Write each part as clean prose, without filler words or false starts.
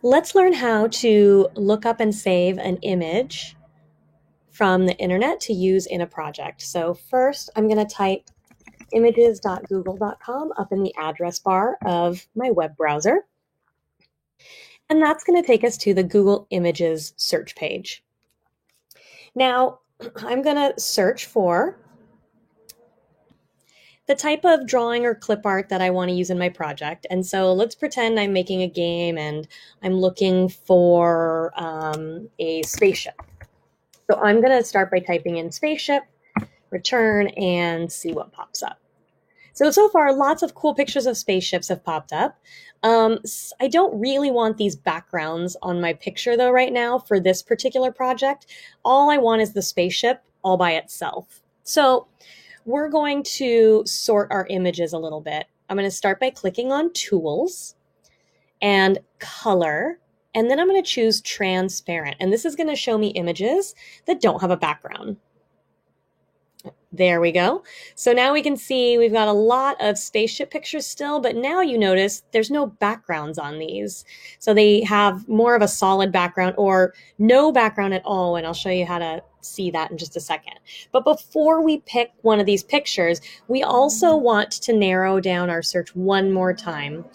Let's learn how to look up and save an image from the internet to use in a project. So first, I'm going to type images.google.com up in the address bar of my web browser. And that's going to take us to the Google Images search page. Now, I'm going to search for the type of drawing or clip art that I want to use in my project. And so let's pretend I'm making a game and I'm looking for a spaceship. So I'm going to start by typing in spaceship, return, and see what pops up. So far, lots of cool pictures of spaceships have popped up. I don't really want these backgrounds on my picture, though, right now for this particular project. All I want is the spaceship all by itself. So we're going to sort our images a little bit. I'm going to start by clicking on Tools and Color, and then I'm going to choose Transparent. And this is going to show me images that don't have a background. There we go. So now we can see we've got a lot of spaceship pictures still, but now you notice there's no backgrounds on these. So they have more of a solid background or no background at all, and I'll show you how to see that in just a second. But before we pick one of these pictures, we also want to narrow down our search one more time,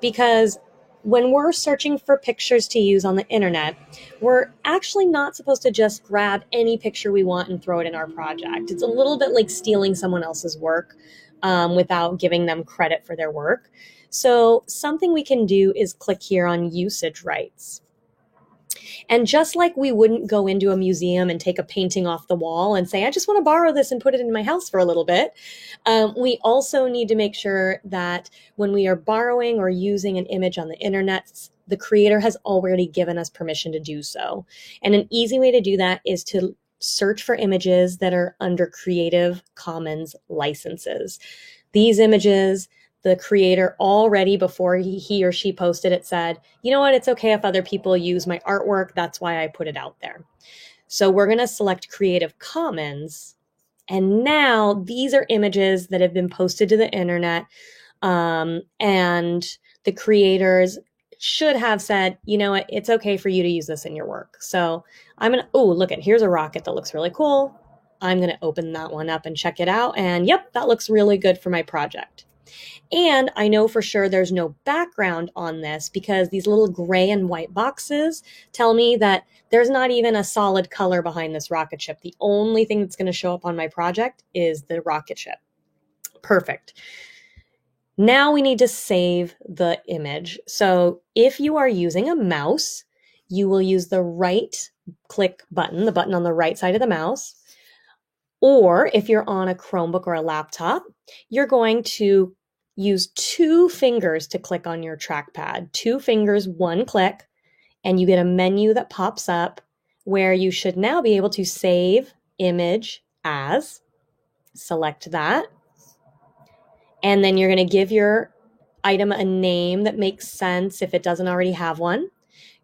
because when we're searching for pictures to use on the internet, we're actually not supposed to just grab any picture we want and throw it in our project. It's a little bit like stealing someone else's work without giving them credit for their work. So something we can do is click here on usage rights. And just like we wouldn't go into a museum and take a painting off the wall and say, I just want to borrow this and put it in my house for a little bit, we also need to make sure that when we are borrowing or using an image on the internet, the creator has already given us permission to do so. And an easy way to do that is to search for images that are under Creative Commons licenses. These images, the creator already, before he or she posted it, said, you know what, it's okay if other people use my artwork. That's why I put it out there. So we're going to select Creative Commons. And now these are images that have been posted to the internet. And the creators should have said, you know what, it's okay for you to use this in your work. So I'm going to, oh, look at, here's a rocket that looks really cool. I'm going to open that one up and check it out. And yep, that looks really good for my project. And I know for sure there's no background on this because these little gray and white boxes tell me that there's not even a solid color behind this rocket ship. The only thing that's going to show up on my project is the rocket ship. Perfect. Now we need to save the image. So if you are using a mouse, you will use the right click button, the button on the right side of the mouse. Or if you're on a Chromebook or a laptop, you're going to use two fingers to click on your trackpad. Two fingers, one click, and you get a menu that pops up where you should now be able to save image as. Select that. And then you're going to give your item a name that makes sense if it doesn't already have one.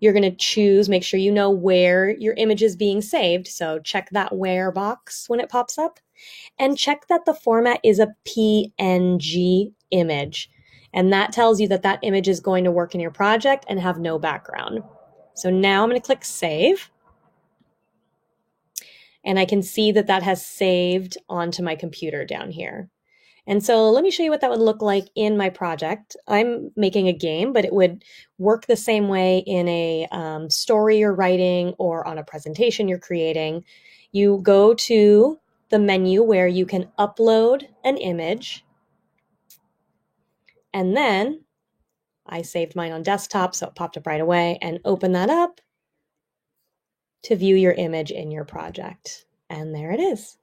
You're going to choose, make sure you know where your image is being saved. So check that where box when it pops up. And check that the format is a PNG image. And that tells you that that image is going to work in your project and have no background. So now I'm going to click Save. And I can see that that has saved onto my computer down here. And so let me show you what that would look like in my project. I'm making a game, but it would work the same way in a story you're writing or on a presentation you're creating. You go to the menu where you can upload an image. And then I saved mine on desktop, so it popped up right away, and open that up to view your image in your project. And there it is.